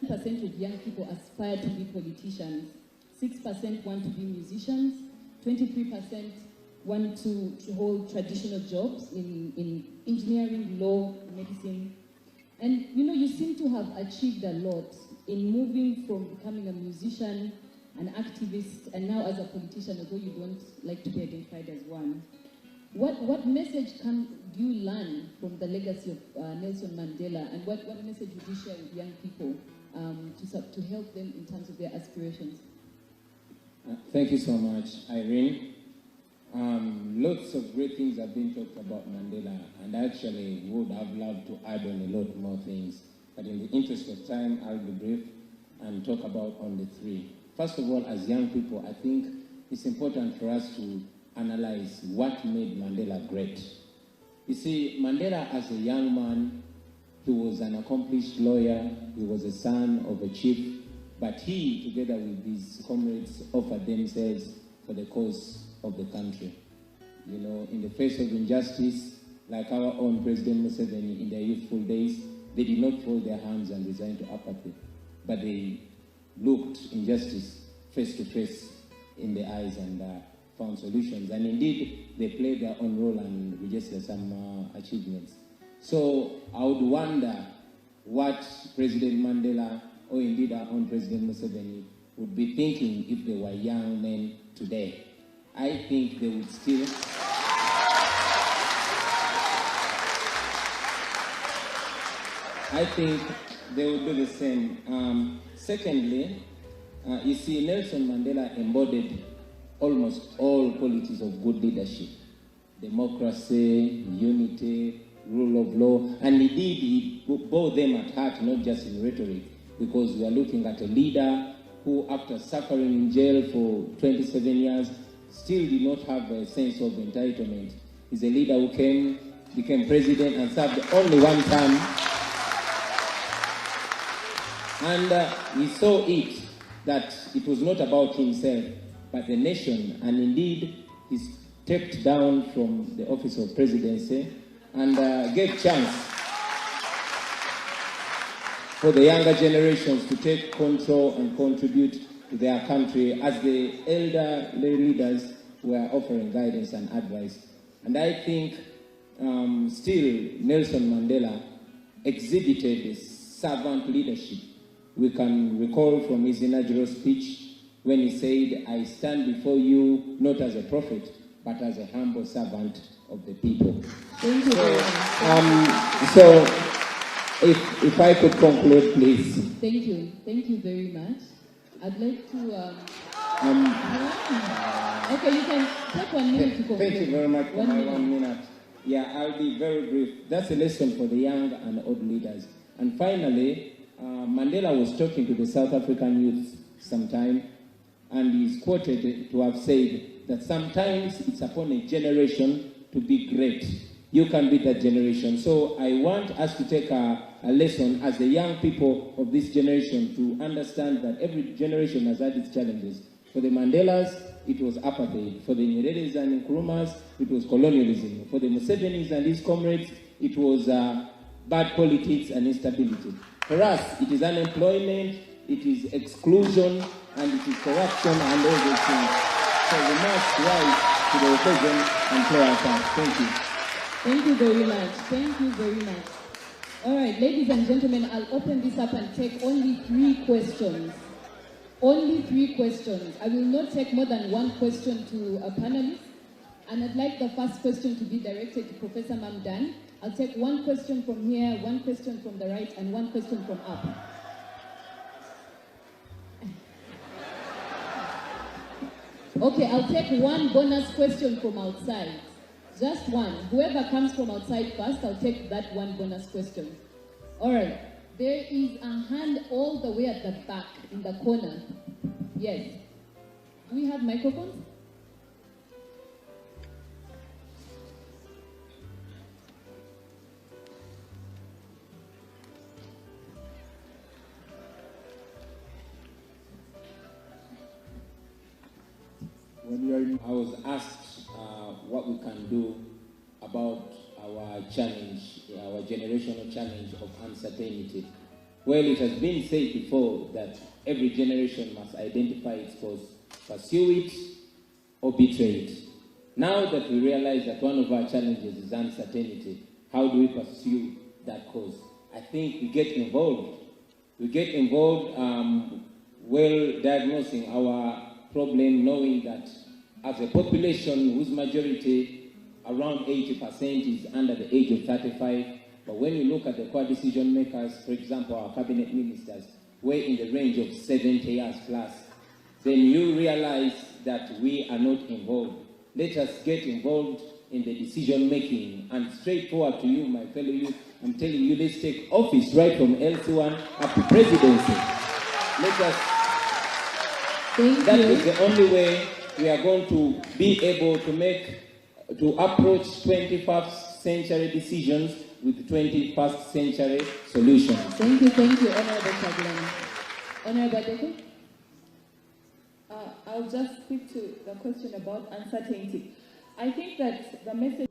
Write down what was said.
percent of young people aspire to be politicians, 6% want to be musicians, 23% want to hold traditional jobs in engineering, law, medicine. And you seem to have achieved a lot in moving from becoming a musician, an activist, and now as a politician, although you don't like to be identified as one. What message do you learn from the legacy of Nelson Mandela, and what message would you share with young people to help them in terms of their aspirations? Thank you so much, Irene. Lots of great things have been talked about Mandela, and I actually would have loved to add on a lot more things. But in the interest of time, I'll be brief and talk about only three. First of all, as young people, I think it's important for us to analyze what made Mandela great. You see, Mandela as a young man, he was an accomplished lawyer, he was a son of a chief, but he, together with his comrades, offered themselves for the cause of the country. In the face of injustice, like our own President Museveni in their youthful days, they did not fold their hands and resign to apathy, but they looked injustice face to face in the eyes and found solutions. And indeed, they played their own role and registered some achievements. So I would wonder what President Mandela, or indeed our own President Museveni, would be thinking if they were young men today. I think they would still... I think they would do the same. Secondly, you see, Nelson Mandela embodied almost all qualities of good leadership: democracy, unity, rule of law, and indeed he bore them at heart, not just in rhetoric, because we are looking at a leader who, after suffering in jail for 27 years, still did not have a sense of entitlement. He's a leader who became president and served only one term. And he saw it, that it was not about himself, but the nation. And indeed, he stepped down from the office of presidency and gave chance for the younger generations to take control and contribute to their country as the elderly leaders were offering guidance and advice. And I think still Nelson Mandela exhibited servant leadership. We can recall from his inaugural speech when he said, "I stand before you not as a prophet, but as a humble servant of the people." Thank you. So if I could conclude, please. Thank you. Thank you very much. I'd like to... okay, you can take 1 minute to conclude. Thank you very much for my 1 minute. Yeah, I'll be very brief. That's a lesson for the young and old leaders. And finally, Mandela was talking to the South African youth sometime, and he's quoted to have said that sometimes it's upon a generation to be great. You can be that generation. So I want us to take a lesson as the young people of this generation to understand that every generation has had its challenges. For the Mandelas, it was apartheid. For the Nyereres and Nkrumahs, it was colonialism. For the Musevenis and his comrades, it was bad politics and instability. For us, it is unemployment, it is exclusion, and it is corruption and all those things. So we must rise to the occasion and play our part. Thank you. Thank you very much. Thank you very much. All right, ladies and gentlemen, I'll open this up and take only 3 questions. Only 3 questions. I will not take more than 1 question to a panelist. And I'd like the first question to be directed to Professor Mamdan. I'll take 1 question from here, 1 question from the right, and 1 question from up. Okay, I'll take 1 bonus question from outside. Just 1. Whoever comes from outside first, I'll take that 1 bonus question. All right. There is a hand all the way at the back in the corner. Yes. Do we have microphones? I was asked what we can do about our challenge, our generational challenge of uncertainty? Well, it has been said before that every generation must identify its cause, pursue it, or betray it. Now that we realize that one of our challenges is uncertainty, how do we pursue that cause? I think we get involved. We get involved well diagnosing our problem, knowing that as a population whose majority, around 80%, is under the age of 35, but when you look at the core decision makers, for example, our cabinet ministers, we're in the range of 70 years plus, then you realize that we are not involved. Let us get involved in the decision making, and straightforward to you, my fellow youth, I'm telling you, let's take office right from LC1 up to presidency. Let us. That is the only way we are going to be able to approach 21st century decisions with 21st century solutions. Thank you, Honorable Chaglani. Honorable Deko? I'll just speak to the question about uncertainty. I think that the message